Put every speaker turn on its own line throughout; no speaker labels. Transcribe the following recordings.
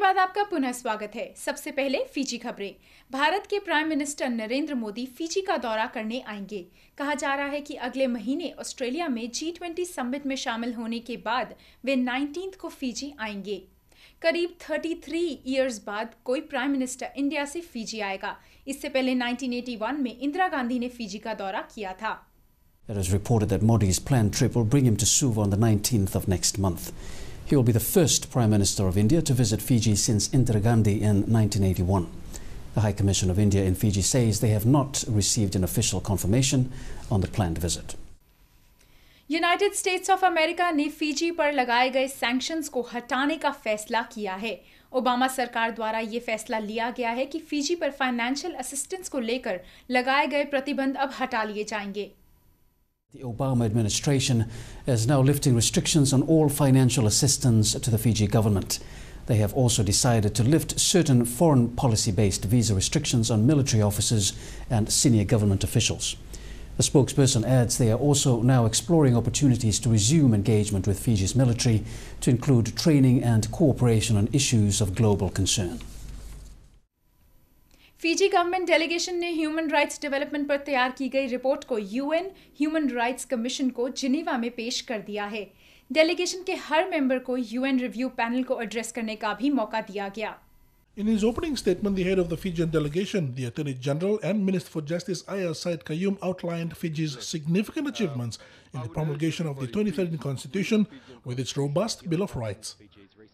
बाद आपका पुनः स्वागत है। सबसे पहले फीजी खबरें। भारत के prime minister Narendra Modi Fiji का दौरा करने आएंगे। कहा जा रहा है कि अगले महीने ऑस्ट्रेलिया में G20 समिट में शामिल होने के बाद वे 19 को फीजी आएंगे। करीब 33 इयर्स बाद कोई प्राइम मिनिस्टर इंडिया से फीजी आएगा। इससे पहले 1981 में इंदिरा गांधी ने फीजी का दौरा किया था।
It is reported that Modi's planned trip will bring him to Suva on the 19th of next month. He will be the first Prime Minister of India to visit Fiji since Indira Gandhi in 1981. The High Commission of India in Fiji says they have not received an official confirmation on the planned visit.
United states of America ने Fiji पर लगाए गए sanctions को हटाने का फैसला किया है। ओबामा सरकार द्वारा ये फैसला लिया गया है कि फीजी पर फाइनेंशियल असिस्टेंस को लेकर लगाए गए प्रतिबंध अब हटा लिए जाएंगे।
The Obama administration is now lifting restrictions on all financial assistance to the Fiji government. They have also decided to lift certain foreign policy-based visa restrictions on military officers and senior government officials. The spokesperson adds they are also now exploring opportunities to resume engagement with Fiji's military to include training and cooperation on issues of global concern.
Fiji government delegation ने human rights development पर तैयार की गई report को UN human rights commission को Geneva में पेश कर दिया है। डेलीगेशन के हर मेंबर को यूएन रिव्यू पैनल को एड्रेस करने का भी मौका दिया गया।
In his opening statement, the head of the Fijian delegation, the Attorney General and Minister for Justice Aya Said Qayyum, outlined Fiji's significant achievements in the promulgation of the 2013 Constitution with its robust Bill of Rights.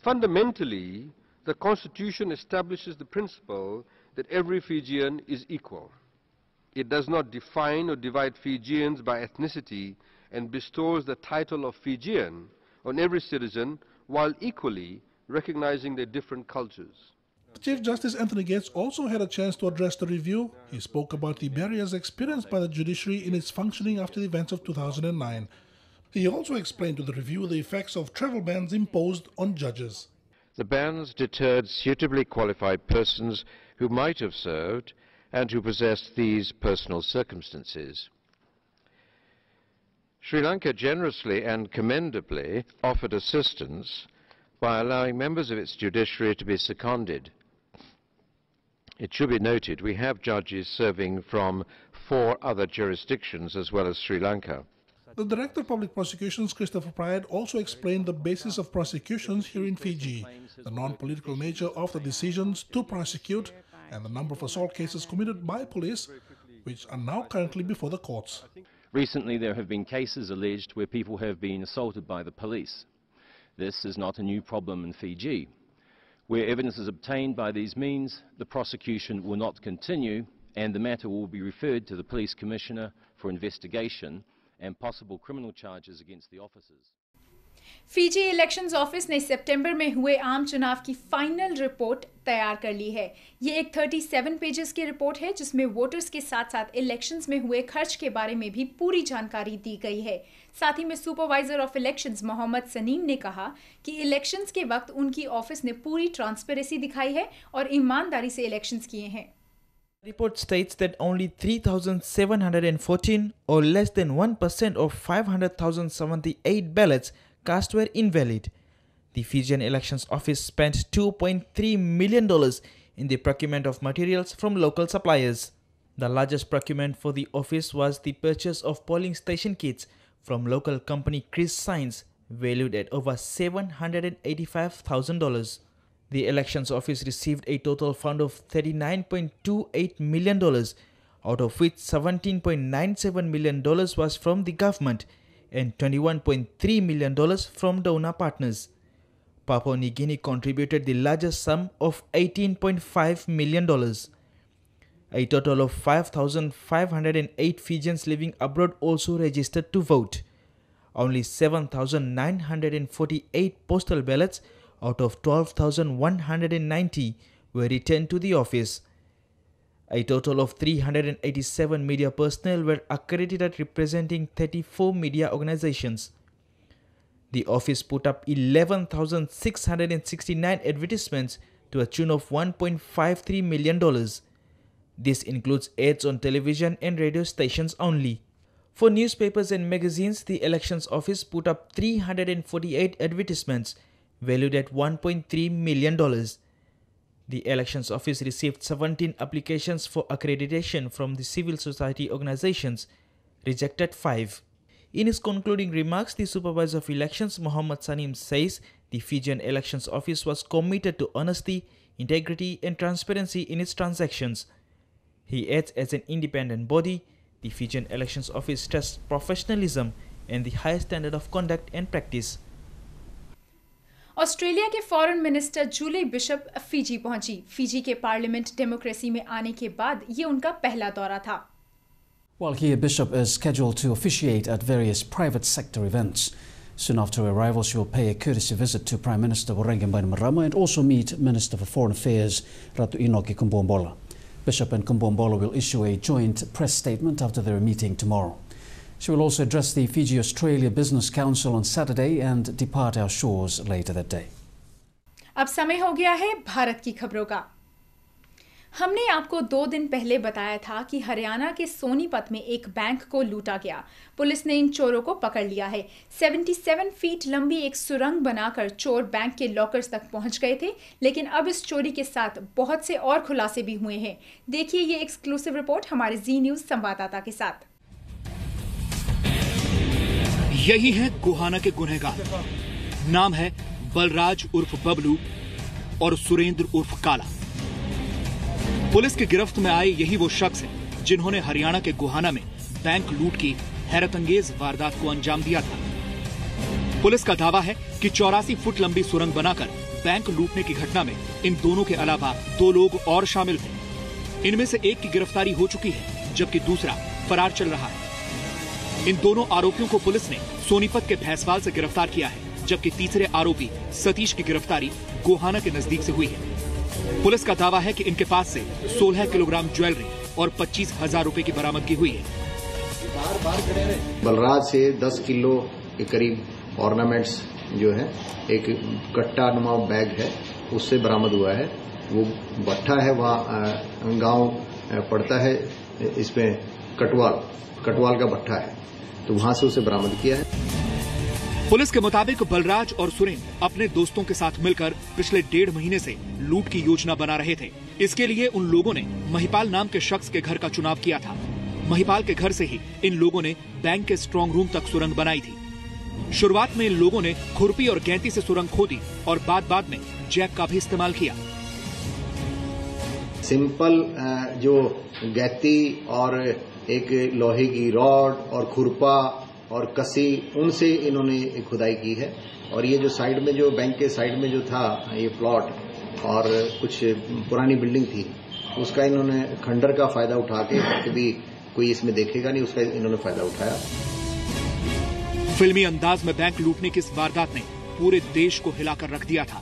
Fundamentally, the Constitution establishes the principle that every Fijian is equal. It does not define or divide Fijians by ethnicity and bestows the title of Fijian on every citizen while equally recognizing their different cultures.
Chief Justice Anthony Gates also had a chance to address the review. He spoke about the barriers experienced by the judiciary in its functioning after the events of 2009. He also explained to the review the effects of travel bans imposed on judges.
The bans deterred suitably qualified persons who might have served and who possessed these personal circumstances. Sri Lanka generously and commendably offered assistance by allowing members of its judiciary to be seconded. It should be noted we have judges serving from 4 other jurisdictions as well as Sri Lanka.
The Director of Public Prosecutions, Christopher Pride, also explained the basis of prosecutions here in Fiji, the non-political nature of the decisions to prosecute, and the number of assault cases committed by police, which are now currently before the courts.
Recently there have been cases alleged where people have been assaulted by the police. This is not a new problem in Fiji. Where evidence is obtained by these means, the prosecution will not continue and the matter will be referred to the Police Commissioner for investigation and possible criminal charges against the officers.
Fiji elections office ने सितंबर में हुए आम चुनाव की final report तैयार कर ली है। ये एक 37 पेजेस की रिपोर्ट है जिसमें वोटर्स के साथ साथ इलेक्शंस में हुए खर्च के बारे में भी पूरी जानकारी दी गई है। साथ ही में supervisor of elections Mohammad Saneem ने कहा कि इलेक्शंस के वक्त उनकी ऑफिस ने पूरी ट्रांसपेरेंसी दिखाई है और ईमानदारी से इलेक्शंस किए हैं।
The report states that only 3,714 or less than 1% of 500,078 ballots cast were invalid. The Fijian Elections Office spent $2.3 million in the procurement of materials from local suppliers. The largest procurement for the office was the purchase of polling station kits from local company Chris Science, valued at over $785,000. The Elections Office received a total fund of $39.28 million, out of which $17.97 million was from the government and $21.3 million from donor partners. Papua New Guinea contributed the largest sum of $18.5 million. A total of 5,508 Fijians living abroad also registered to vote. Only 7,948 postal ballots out of 12,190 were returned to the office. A total of 387 media personnel were accredited representing 34 media organizations. The office put up 11,669 advertisements to a tune of $1.53 million. This includes ads on television and radio stations only. For newspapers and magazines, the Elections Office put up 348 advertisements valued at $1.3 million. The Elections Office received 17 applications for accreditation from the civil society organizations, rejected 5. In his concluding remarks, the Supervisor of Elections, Mohammad Sanim, says the Fijian Elections Office was committed to honesty, integrity and transparency in its transactions. He adds, as an independent body, the Fijian Elections Office trusts professionalism and the highest standard of conduct and practice.
Australia के foreign minister Julie Bishop Fiji पहुंची। Fiji के parliament democracy में आने के बाद ये उनका पहला दौरा था।
While here, Bishop is scheduled to officiate at various private sector events. Soon after her arrival, she will pay a courtesy visit to Prime Minister Voreqe Bainimarama and also meet Minister for Foreign Affairs Ratu Inoki Kumbombola. Bishop and Kumbombola will issue a joint press statement after their meeting tomorrow. She will also address the Fiji-Australia Business Council on Saturday and depart our shores later that day.
अब समय हो गया है भारत की खबरों का। हमने आपको 2 दिन पहले बताया था कि हरियाणा के सोनीपत में एक बैंक को लूटा गया। पुलिस ने इन चोरों को पकड़ लिया है। 77 फीट लंबी एक सुरंग बनाकर चोर बैंक के लॉकर्स तक पहुंच गए थे, लेकिन अब इस चोरी के साथ बहुत से और खुलासे भी हुए हैं। देखिए ये एक्सक्लूसिव रिपोर्ट हमारे जी न्यूज संवाददाता के साथ।
यही है गोहाना के गुनहगार। नाम है बलराज उर्फ बबलू और सुरेंद्र उर्फ काला। पुलिस की गिरफ्त में आए यही वो शख्स हैं जिन्होंने हरियाणा के गोहाना में बैंक लूट की हैरतअंगेज वारदात को अंजाम दिया था। पुलिस का दावा है कि 84 फुट लंबी सुरंग बनाकर बैंक लूटने की घटना में इन दोनों के अलावा 2 लोग और शामिल थे। इनमें से एक की गिरफ्तारी हो चुकी है, जबकि दूसरा फरार चल रहा है। इन दोनों आरोपियों को पुलिस ने सोनीपत के भैंसवाल से गिरफ्तार किया है, जबकि तीसरे आरोपी सतीश की गिरफ्तारी गोहाना के नजदीक से हुई है। पुलिस का दावा है कि इनके पास से 16 किलोग्राम ज्वेलरी और 25,000 रुपए की बरामदगी हुई है।
बलराज से 10 किलो के करीब ऑर्नामेंट्स जो है एक कट्टा नुमा बैग है, उससे बरामद हुआ है। वो भट्ठा है, वहाँ गांव पड़ता है, इसमें कटवाल का भट्ठा है, तो वहां से उसे बरामद किया है।
पुलिस के मुताबिक बलराज और सुरेंद्र अपने दोस्तों के साथ मिलकर पिछले 1.5 महीने से लूट की योजना बना रहे थे। इसके लिए उन लोगों ने महिपाल नाम के शख्स के घर का चुनाव किया था। महिपाल के घर से ही इन लोगों ने बैंक के स्ट्रांग रूम तक सुरंग बनाई थी। शुरुआत में इन लोगों ने खुरपी और गैंती से सुरंग खोदी और बाद में जैक का भी इस्तेमाल किया।
सिंपल जो गैती और एक लोहे की रॉड और खुरपा और कसी, उनसे इन्होंने खुदाई की है। और ये जो साइड में, जो बैंक के साइड में जो था ये प्लॉट और कुछ पुरानी बिल्डिंग थी, उसका इन्होंने खंडर का फायदा उठा के, कभी कोई इसमें देखेगा नहीं, उसका इन्होंने फायदा उठाया।
फिल्मी अंदाज में बैंक लूटने की इस वारदात ने पूरे देश को हिलाकर रख दिया था।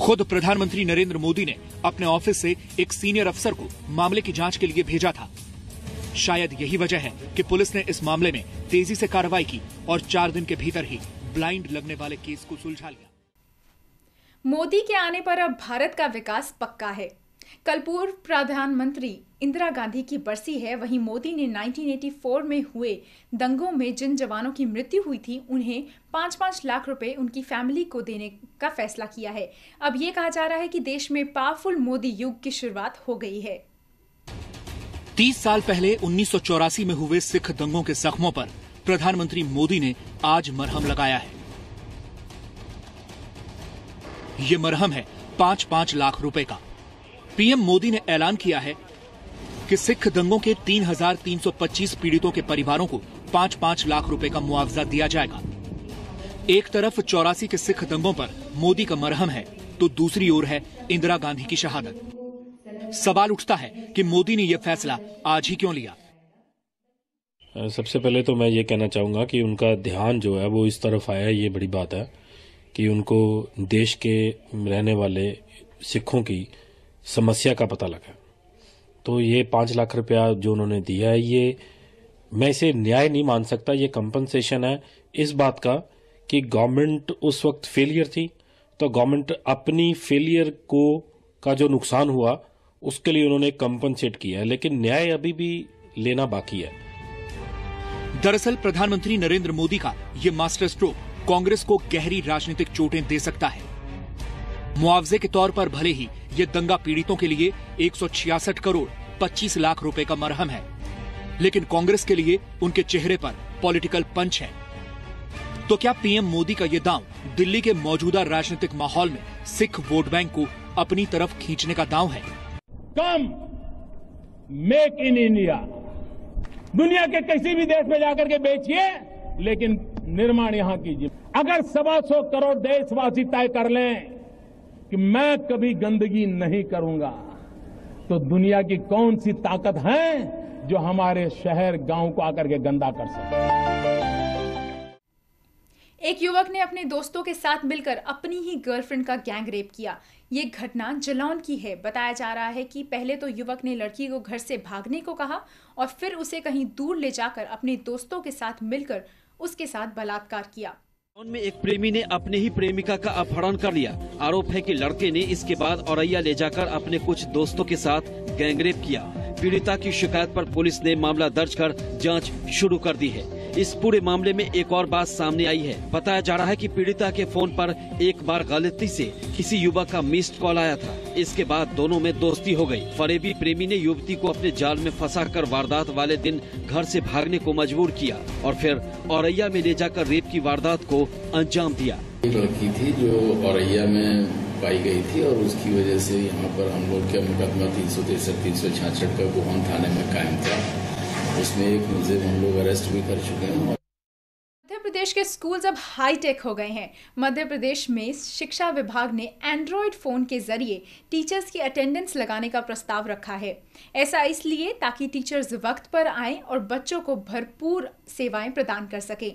खुद प्रधानमंत्री नरेंद्र मोदी ने अपने ऑफिस से एक सीनियर अफसर को मामले की जांच के लिए भेजा था। शायद यही वजह है कि पुलिस ने इस मामले में तेजी से कार्रवाई की और 4 दिन के भीतर ही ब्लाइंड लगने वाले केस को सुलझा लिया।
मोदी के आने पर अब भारत का विकास पक्का है। कल पूर्व प्रधानमंत्री इंदिरा गांधी की बरसी है। वहीं मोदी ने 1984 में हुए दंगों में जिन जवानों की मृत्यु हुई थी, उन्हें 5-5 लाख रुपए उनकी फैमिली को देने का फैसला किया है। अब ये कहा जा रहा है कि देश में पावरफुल मोदी युग की शुरुआत हो गई है।
30 साल पहले 1984 में हुए सिख दंगों के जख्मों पर प्रधानमंत्री मोदी ने आज मरहम लगाया है। ये मरहम है 5-5 लाख रुपए का। पीएम मोदी ने ऐलान किया है कि सिख दंगों के 3,325 पीड़ितों के परिवारों को 5-5 लाख रुपए का मुआवजा दिया जाएगा। एक तरफ 84 के सिख दंगों पर मोदी का मरहम है, तो दूसरी ओर है इंदिरा गांधी की शहादत। सवाल उठता है कि मोदी ने यह फैसला आज ही क्यों लिया।
सबसे पहले तो मैं ये कहना चाहूंगा कि उनका ध्यान जो है वो इस तरफ आया, ये बड़ी बात है कि उनको देश के रहने वाले सिखों की समस्या का पता लगा। तो ये 5 लाख रुपया जो उन्होंने दिया है, ये मैं इसे न्याय नहीं मान सकता। ये कंपनसेशन है इस बात का कि गवर्नमेंट उस वक्त फेलियर थी, तो गवर्नमेंट अपनी फेलियर को का जो नुकसान हुआ उसके लिए उन्होंने कंपनसेट किया है, लेकिन न्याय अभी भी लेना बाकी है।
दरअसल प्रधानमंत्री नरेंद्र मोदी का ये मास्टर स्ट्रोक कांग्रेस को गहरी राजनीतिक चोटें दे सकता है। मुआवजे के तौर पर भले ही ये दंगा पीड़ितों के लिए 166 करोड़ 25 लाख रुपए का मरहम है, लेकिन कांग्रेस के लिए उनके चेहरे पर पॉलिटिकल पंच है। तो क्या पीएम मोदी का ये दांव दिल्ली के मौजूदा राजनीतिक माहौल में सिख वोट बैंक को अपनी तरफ खींचने का दांव है?
कम मेक इन इंडिया, दुनिया के किसी भी देश में जाकर के बेचिए, लेकिन निर्माण यहां कीजिए। अगर 125 करोड़ देशवासी तय कर लें कि मैं कभी गंदगी नहीं करूंगा, तो दुनिया की कौन सी ताकत है जो हमारे शहर गांव को आकर के गंदा कर सके।
एक युवक ने अपने दोस्तों के साथ मिलकर अपनी ही गर्लफ्रेंड का गैंग रेप किया। ये घटना जालौन की है। बताया जा रहा है कि पहले तो युवक ने लड़की को घर से भागने को कहा और फिर उसे कहीं दूर ले जाकर अपने दोस्तों के साथ मिलकर उसके साथ बलात्कार किया।
में एक प्रेमी ने अपने ही प्रेमिका का अपहरण कर लिया। आरोप है कि लड़के ने इसके बाद औरैया ले जाकर अपने कुछ दोस्तों के साथ गैंगरेप किया। पीड़िता की शिकायत पर पुलिस ने मामला दर्ज कर जांच शुरू कर दी है। इस पूरे मामले में एक और बात सामने आई है। बताया जा रहा है कि पीड़िता के फोन पर एक बार गलती से किसी युवक का मिस्ड कॉल आया था। इसके बाद दोनों में दोस्ती हो गई। फरेबी प्रेमी ने युवती को अपने जाल में फंसाकर वारदात वाले दिन घर से भागने को मजबूर किया और फिर औरैया में ले जाकर रेप की वारदात को अंजाम दिया।
एक लड़की थी जो औरैया में पाई गई थी और उसकी वजह से यहाँ पर हम लोग का मुकदमा 363, 366 का गोहान थाने में कायम था। उसमें एक मुलजिम हम लोग अरेस्ट भी कर चुके हैं।
मध्य प्रदेश के स्कूल्स अब हाईटेक हो गए हैं। मध्य प्रदेश में शिक्षा विभाग ने एंड्रॉयड फोन के जरिए टीचर्स की अटेंडेंस लगाने का प्रस्ताव रखा है। ऐसा इसलिए ताकि टीचर्स वक्त पर आएं और बच्चों को भरपूर सेवाएं प्रदान कर सकें।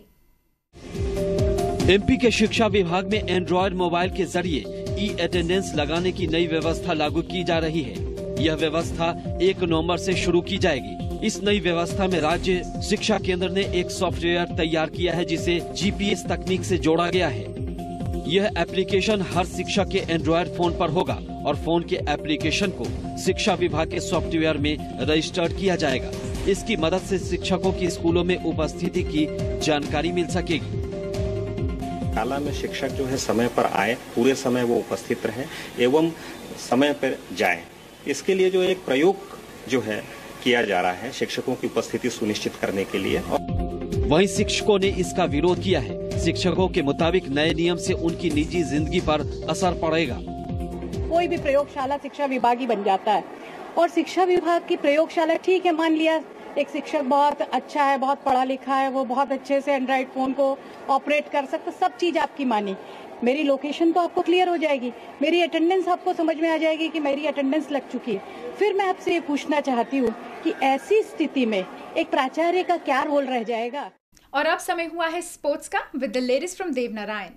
एमपी के शिक्षा विभाग में एंड्रॉयड मोबाइल के जरिए ई अटेंडेंस लगाने की नई व्यवस्था लागू की जा रही है। यह व्यवस्था 1 नवंबर से शुरू की जाएगी। इस नई व्यवस्था में राज्य शिक्षा केंद्र ने एक सॉफ्टवेयर तैयार किया है जिसे जीपीएस तकनीक से जोड़ा गया है। यह एप्लीकेशन हर शिक्षक के एंड्रॉयड फोन पर होगा और फोन के एप्लीकेशन को शिक्षा विभाग के सॉफ्टवेयर में रजिस्टर्ड किया जाएगा। इसकी मदद से शिक्षकों की स्कूलों में उपस्थिति की जानकारी मिल सकेगी।
शाला में शिक्षक जो है समय पर आए, पूरे समय वो उपस्थित रहे एवं समय पर जाए। इसके लिए जो एक प्रयोग जो है किया जा रहा है शिक्षकों की उपस्थिति सुनिश्चित करने के लिए।
वहीं शिक्षकों ने इसका विरोध किया है। शिक्षकों के मुताबिक नए नियम से उनकी निजी जिंदगी पर असर पड़ेगा।
कोई भी प्रयोगशाला शिक्षा विभाग ही बन जाता है और शिक्षा विभाग की प्रयोगशाला ठीक है, मान लिया एक शिक्षक बहुत अच्छा है, बहुत पढ़ा लिखा है, वो बहुत अच्छे से एंड्रॉइड फोन को ऑपरेट कर सकता, सब चीज आपकी मानी। मेरी लोकेशन तो आपको क्लियर हो जाएगी, मेरी अटेंडेंस आपको समझ में आ जाएगी कि मेरी अटेंडेंस लग चुकी है। फिर मैं आपसे ये पूछना चाहती हूँ कि ऐसी स्थिति में एक प्राचार्य का क्या रोल रह जाएगा।
और अब समय हुआ है स्पोर्ट्स का with the latest from Devnarayan.